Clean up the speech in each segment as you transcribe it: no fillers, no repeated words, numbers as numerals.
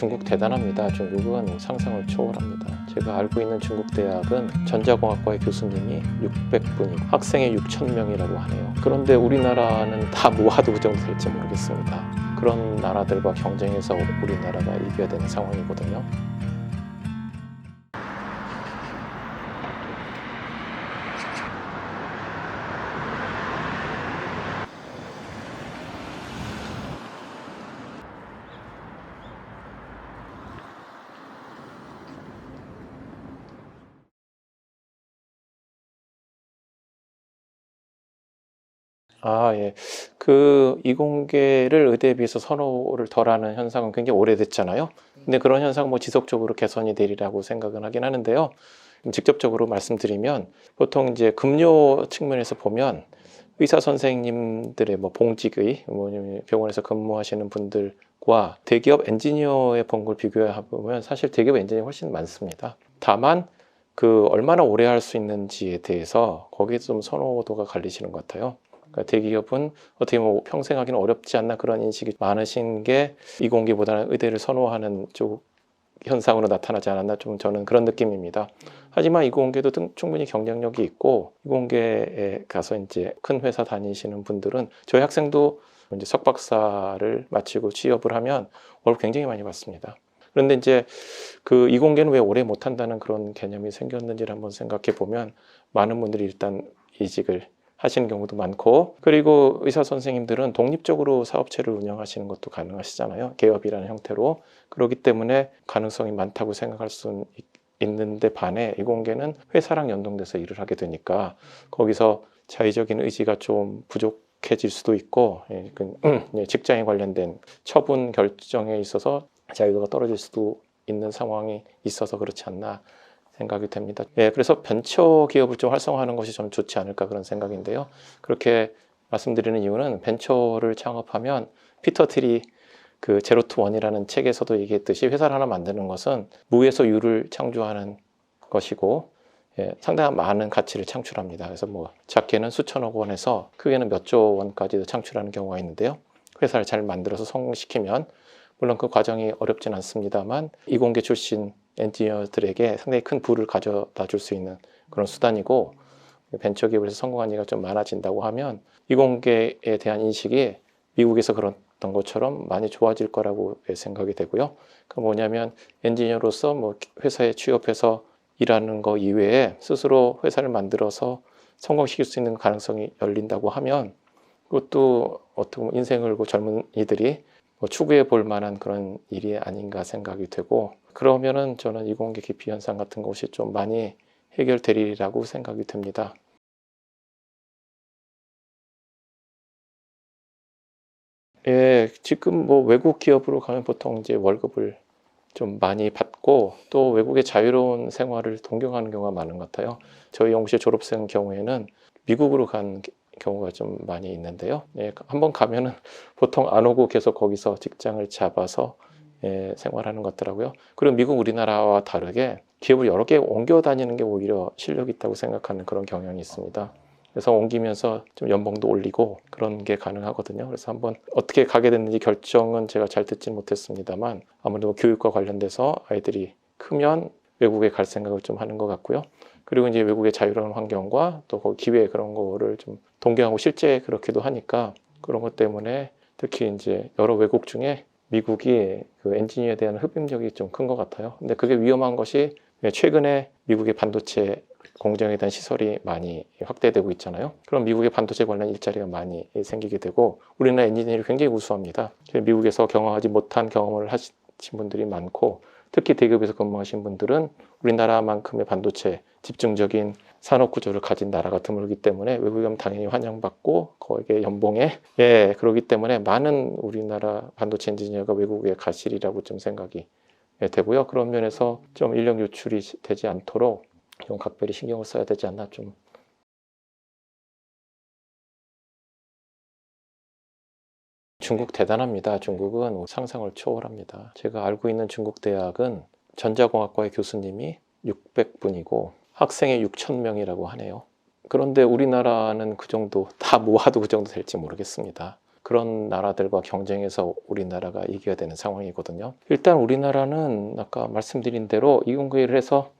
중국 대단합니다. 중국은 상상을 초월합니다. 제가 알고 있는 중국 대학은 전자공학과의 교수님이 600분이고 학생이 6,000명이라고 하네요. 그런데 우리나라는 다 모아도 그 정도 될지 모르겠습니다. 그런 나라들과 경쟁해서 우리나라가 이겨야 되는 상황이거든요. 예. 이공계를 의대에 비해서 선호를 덜하는 현상은 굉장히 오래됐잖아요. 근데 그런 현상은 뭐 지속적으로 개선이 되리라고 생각은 하긴 하는데요. 직접적으로 말씀드리면 보통 이제 급료 측면에서 보면 의사 선생님들의 뭐 봉직의 병원에서 근무하시는 분들과 대기업 엔지니어의 봉급을 비교해 보면 사실 대기업 엔지니어가 훨씬 많습니다. 다만 얼마나 오래 할 수 있는지에 대해서 거기에 좀 선호도가 갈리시는 것 같아요. 그러니까 대기업은 어떻게 보면 평생 하기는 어렵지 않나 그런 인식이 많으신 게 이공계보다는 의대를 선호하는 쪽 현상으로 나타나지 않았나 좀 저는 그런 느낌입니다. 하지만 이공계도 충분히 경쟁력이 있고 이공계에 가서 이제 큰 회사 다니시는 분들은 저희 학생도 이제 석박사를 마치고 취업을 하면 월급 굉장히 많이 받습니다. 그런데 이제 이공계는 왜 오래 못 한다는 그런 개념이 생겼는지를 한번 생각해 보면 많은 분들이 일단 이직을 하시는 경우도 많고, 그리고 의사 선생님들은 독립적으로 사업체를 운영하시는 것도 가능하시잖아요. 개업이라는 형태로. 그렇기 때문에 가능성이 많다고 생각할 수 있는데 반해 이공계는 회사랑 연동돼서 일을 하게 되니까 거기서 자의적인 의지가 좀 부족해질 수도 있고, 직장에 관련된 처분 결정에 있어서 자유도가 떨어질 수도 있는 상황이 있어서 그렇지 않나 생각이 됩니다. 그래서 벤처 기업을 좀 활성화하는 것이 좀 좋지 않을까 그런 생각인데요. 그렇게 말씀드리는 이유는 벤처를 창업하면 피터 틸이 제로 투 원이라는 책에서도 얘기했듯이 회사를 하나 만드는 것은 무에서 유를 창조하는 것이고 상당한 많은 가치를 창출합니다. 그래서 뭐 작게는 수천억 원에서 크게는 몇 조 원까지도 창출하는 경우가 있는데요. 회사를 잘 만들어서 성공시키면 물론 그 과정이 어렵진 않습니다만 이공계 출신 엔지니어들에게 상당히 큰 부를 가져다 줄 수 있는 그런 수단이고, 벤처기업에서 성공한 예가 좀 많아진다고 하면 이공계에 대한 인식이 미국에서 그랬던 것처럼 많이 좋아질 거라고 생각이 되고요. 뭐냐면 엔지니어로서 뭐 회사에 취업해서 일하는 거 이외에 스스로 회사를 만들어서 성공시킬 수 있는 가능성이 열린다고 하면 그것도 어떻게 보면 인생을 젊은이들이 추구해 볼 만한 그런 일이 아닌가 생각이 되고, 그러면은 저는 이공계 기피 현상 같은 것이 좀 많이 해결되리라고 생각이 됩니다. 지금 뭐 외국 기업으로 가면 보통 이제 월급을 좀 많이 받고 또 외국의 자유로운 생활을 동경하는 경우가 많은 것 같아요. 저희 연구실 졸업생 경우에는 미국으로 간 경우가 좀 많이 있는데요. 한번 가면은 보통 안 오고 계속 거기서 직장을 잡아서 생활하는 것 같더라고요. 그리고 미국 우리나라와 다르게 기업을 여러 개 옮겨 다니는 게 오히려 실력이 있다고 생각하는 그런 경향이 있습니다. 그래서 옮기면서 좀 연봉도 올리고 그런 게 가능하거든요. 그래서 한번 어떻게 가게 됐는지 결정은 제가 잘 듣지는 못했습니다만 아무래도 교육과 관련돼서 아이들이 크면 외국에 갈 생각을 좀 하는 것 같고요. 그리고 이제 외국의 자유로운 환경과 또 그 기회 그런 거를 좀 동경하고 실제 그렇기도 하니까 그런 것 때문에 특히 이제 여러 외국 중에 미국이 엔지니어에 대한 흡입력이 좀 큰 것 같아요. 근데 그게 위험한 것이 최근에 미국의 반도체 공정에 대한 시설이 많이 확대되고 있잖아요. 그럼 미국의 반도체 관련 일자리가 많이 생기게 되고 우리나라 엔지니어들이 굉장히 우수합니다. 미국에서 경험하지 못한 경험을 하신 분들이 많고 특히 대기업에서 근무하신 분들은 우리나라만큼의 반도체 집중적인 산업 구조를 가진 나라가 드물기 때문에 외국에 가면 당연히 환영받고 거기에 연봉에 그러기 때문에 많은 우리나라 반도체 엔지니어가 외국에 가시리라고 좀 생각이 되고요. 그런 면에서 좀 인력 유출이 되지 않도록 좀 각별히 신경을 써야 되지 않나 좀. 중국 대단합니다. 중국은 상상을 초월합니다. 제가 알고 있는 중국 대학은 전자공학과의 교수님이 600분이고 학생이 6,000명이라고 하네요. 그런데 우리나라는 그 정도 다 모아도 그 정도 될지 모르겠습니다. 그런 나라들과 경쟁해서 우리나라가 이겨야 되는 상황이거든요. 일단 우리나라는 아까 말씀드린 대로 이공계를 해서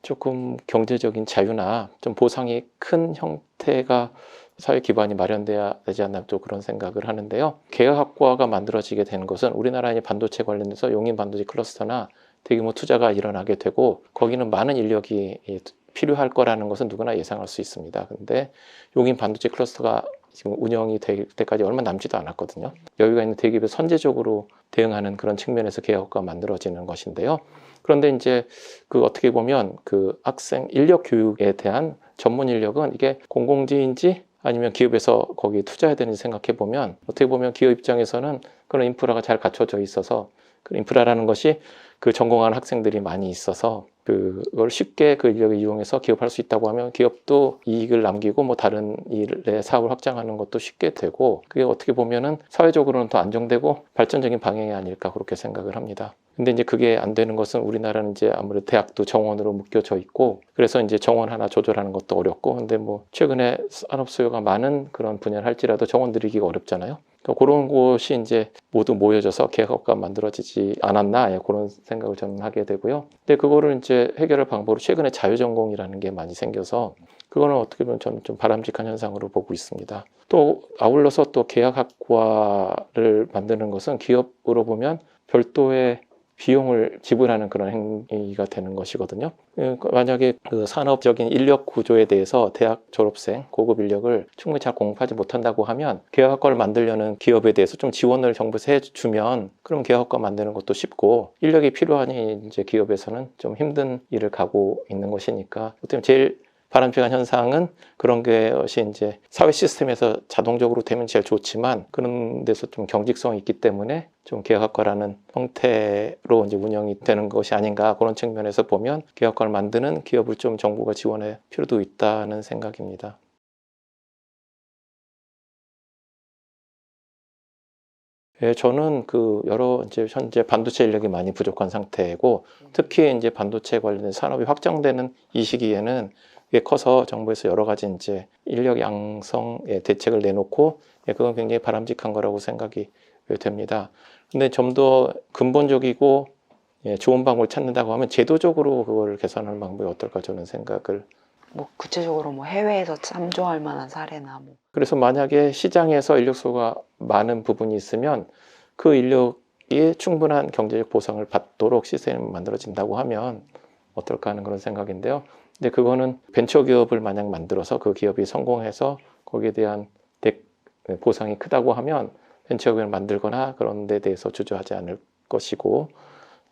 조금 경제적인 자유나 좀 보상이 큰 형태가 사회 기반이 마련돼야 되지 않나 또 그런 생각을 하는데요. 계약학과가 만들어지게 된 것은 우리나라의 반도체 관련해서 용인 반도체 클러스터나 대규모 투자가 일어나게 되고 거기는 많은 인력이 필요할 거라는 것은 누구나 예상할 수 있습니다. 근데 용인 반도체 클러스터가 지금 운영이 될 때까지 얼마 남지도 않았거든요. 여유가 있는 대기업에 선제적으로 대응하는 그런 측면에서 계약학과가 만들어지는 것인데요. 그런데 이제 그 어떻게 보면 그 학생 인력 교육에 대한 전문 인력은 이게 공공지인지 아니면 기업에서 거기 투자해야 되는지 생각해 보면 어떻게 보면 기업 입장에서는 그런 인프라가 잘 갖춰져 있어서 그 인프라라는 것이 그 전공하는 학생들이 많이 있어서 그걸 쉽게 그 인력을 이용해서 기업할 수 있다고 하면 기업도 이익을 남기고 뭐 다른 일에 사업을 확장하는 것도 쉽게 되고 그게 어떻게 보면은 사회적으로는 더 안정되고 발전적인 방향이 아닐까 그렇게 생각을 합니다. 근데 이제 그게 안 되는 것은 우리나라는 이제 아무래도 대학도 정원으로 묶여져 있고 그래서 이제 정원 하나 조절하는 것도 어렵고 근데 뭐 최근에 산업 수요가 많은 그런 분야를 할지라도 정원 들이기가 어렵잖아요. 그런 곳이 이제 모두 모여져서 계약학과가 만들어지지 않았나 그런 생각을 저는 하게 되고요. 근데 그거를 이제 해결할 방법으로 최근에 자유전공이라는 게 많이 생겨서 그거는 어떻게 보면 저는 좀 바람직한 현상으로 보고 있습니다. 또 아울러서 또 계약학과를 만드는 것은 기업으로 보면 별도의 비용을 지불하는 그런 행위가 되는 것이거든요. 만약에 그 산업적인 인력 구조에 대해서 대학 졸업생, 고급 인력을 충분히 잘 공부하지 못한다고 하면 계약학과를 만들려는 기업에 대해서 좀 지원을 정부에서 해주면 그럼 계약학과 만드는 것도 쉽고 인력이 필요하니 이제 기업에서는 좀 힘든 일을 가고 있는 것이니까 어떻게 보면 제일 바람직한 현상은 그런 것이 이제 사회 시스템에서 자동적으로 되면 제일 좋지만 그런 데서 좀 경직성이 있기 때문에 좀 계약학과라는 형태로 이제 운영이 되는 것이 아닌가 그런 측면에서 보면 계약학과를 만드는 기업을 좀 정부가 지원할 필요도 있다는 생각입니다. 예, 저는 그 여러 이제 현재 반도체 인력이 많이 부족한 상태고 특히 이제 반도체 관련된 산업이 확장되는 이 시기에는 이게 커서 정부에서 여러 가지 이제 인력 양성의 대책을 내놓고 그건 굉장히 바람직한 거라고 생각이 됩니다. 근데 좀 더 근본적이고 좋은 방법을 찾는다고 하면 제도적으로 그걸 개선하는 방법이 어떨까 저는 생각을. 뭐 구체적으로 뭐 해외에서 참조할 만한 사례나 뭐. 그래서 만약에 시장에서 인력수가 많은 부분이 있으면 그 인력이 충분한 경제적 보상을 받도록 시스템이 만들어진다고 하면 어떨까 하는 그런 생각인데요. 근데 그거는 벤처기업을 만약 만들어서 그 기업이 성공해서 거기에 대한 보상이 크다고 하면 벤처기업을 만들거나 그런 데 대해서 주저하지 않을 것이고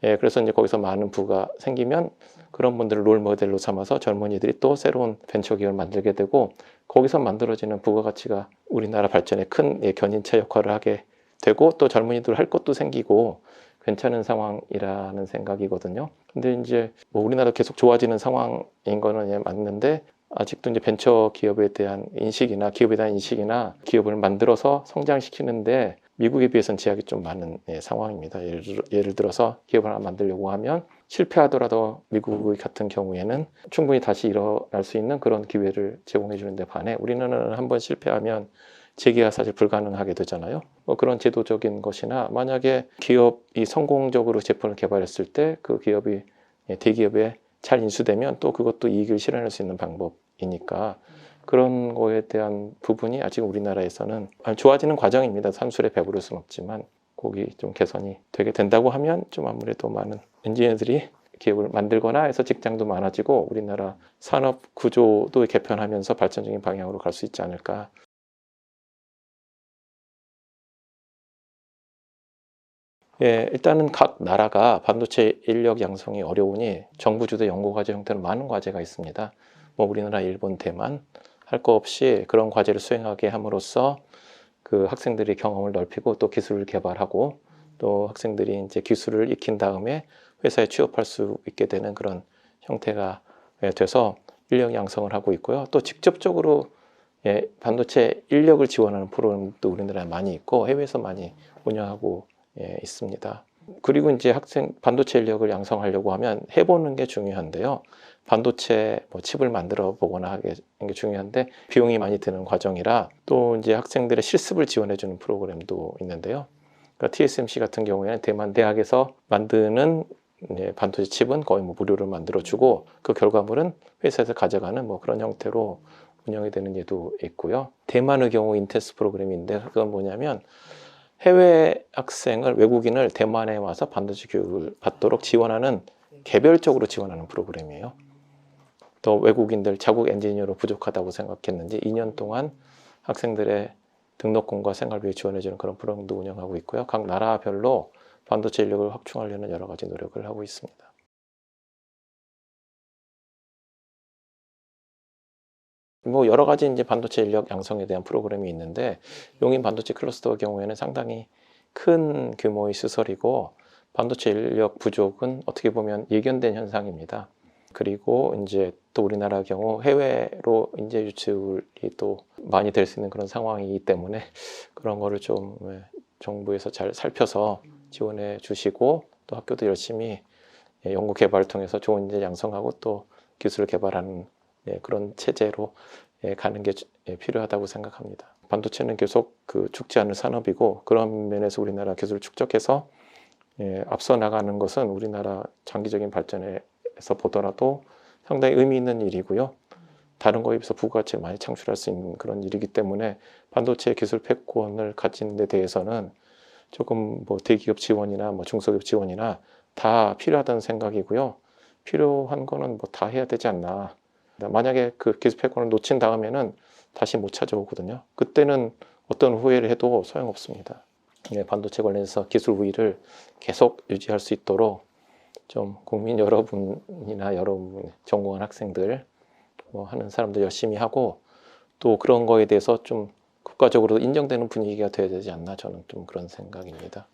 그래서 이제 거기서 많은 부가 생기면 그런 분들을 롤 모델로 삼아서 젊은이들이 또 새로운 벤처기업을 만들게 되고 거기서 만들어지는 부가가치가 우리나라 발전에 큰 견인차 역할을 하게 되고 또 젊은이들 할 것도 생기고 괜찮은 상황이라는 생각이거든요. 근데 이제 뭐 우리나라 계속 좋아지는 상황인 거는 맞는데 아직도 이제 벤처 기업에 대한 인식이나 기업에 대한 인식이나 기업을 만들어서 성장시키는데 미국에 비해서는 제약이 좀 많은 상황입니다. 예를 들어서 기업을 하나 만들려고 하면 실패하더라도 미국 같은 경우에는 충분히 다시 일어날 수 있는 그런 기회를 제공해 주는데 반해 우리는 한번 실패하면 재기가 사실 불가능하게 되잖아요. 뭐 그런 제도적인 것이나 만약에 기업이 성공적으로 제품을 개발했을 때 그 기업이 대기업에 잘 인수되면 또 그것도 이익을 실현할 수 있는 방법이니까 그런 거에 대한 부분이 아직 우리나라에서는 좋아지는 과정입니다. 산술에 배부를 수는 없지만 거기 좀 개선이 되게 된다고 하면 좀 아무래도 많은 엔지니어들이 기업을 만들거나 해서 직장도 많아지고 우리나라 산업 구조도 개편하면서 발전적인 방향으로 갈 수 있지 않을까. 일단은 각 나라가 반도체 인력 양성이 어려우니 정부 주도 연구과제 형태로 많은 과제가 있습니다. 뭐 우리나라, 일본, 대만 할 거 없이 그런 과제를 수행하게 함으로써 그 학생들이 경험을 넓히고 또 기술을 개발하고 또 학생들이 이제 기술을 익힌 다음에 회사에 취업할 수 있게 되는 그런 형태가 돼서 인력 양성을 하고 있고요. 또 직접적으로 반도체 인력을 지원하는 프로그램도 우리나라에 많이 있고 해외에서 많이 운영하고 있습니다. 그리고 이제 학생 반도체 인력을 양성하려고 하면 해보는 게 중요한데요. 반도체 뭐 칩을 만들어 보거나 하는 게 중요한데 비용이 많이 드는 과정이라 또 이제 학생들의 실습을 지원해주는 프로그램도 있는데요. 그러니까 TSMC 같은 경우에는 대만 대학에서 만드는 반도체 칩은 거의 뭐 무료로 만들어주고 그 결과물은 회사에서 가져가는 뭐 그런 형태로 운영이 되는 예도 있고요. 대만의 경우 인테스 프로그램인데 그건 뭐냐면 해외 학생을 외국인을 대만에 와서 반도체 교육을 받도록 지원하는 개별적으로 지원하는 프로그램이에요. 또 외국인들 자국 엔지니어로 부족하다고 생각했는지 2년 동안 학생들의 등록금과 생활비를 지원해주는 그런 프로그램도 운영하고 있고요. 각 나라별로 반도체 인력을 확충하려는 여러 가지 노력을 하고 있습니다. 뭐 여러 가지 이제 반도체 인력 양성에 대한 프로그램이 있는데 용인 반도체 클러스터 경우에는 상당히 큰 규모의 시설이고 반도체 인력 부족은 어떻게 보면 예견된 현상입니다. 그리고 이제 또 우리나라 경우 해외로 인재 유출이 또 많이 될 수 있는 그런 상황이기 때문에 그런 거를 좀 정부에서 잘 살펴서 지원해 주시고 또 학교도 열심히 연구 개발을 통해서 좋은 인재 양성하고 또 기술을 개발하는 그런 체제로 가는 게 필요하다고 생각합니다. 반도체는 계속 죽지 않을 산업이고 그런 면에서 우리나라 기술을 축적해서 앞서 나가는 것은 우리나라 장기적인 발전에서 보더라도 상당히 의미 있는 일이고요. 다른 거에 비해서 부가가치를 많이 창출할 수 있는 그런 일이기 때문에 반도체 기술 패권을 가지는 데 대해서는 조금 뭐 대기업 지원이나 뭐 중소기업 지원이나 다 필요하다는 생각이고요. 필요한 거는 뭐 다 해야 되지 않나. 만약에 그 기술 패권을 놓친 다음에는 다시 못 찾아오거든요. 그때는 어떤 후회를 해도 소용없습니다. 반도체 관련해서 기술 우위를 계속 유지할 수 있도록 좀 국민 여러분이나 여러분 전공한 학생들 뭐 하는 사람들 열심히 하고 또 그런 거에 대해서 좀 국가적으로 인정되는 분위기가 돼야 되지 않나 저는 좀 그런 생각입니다.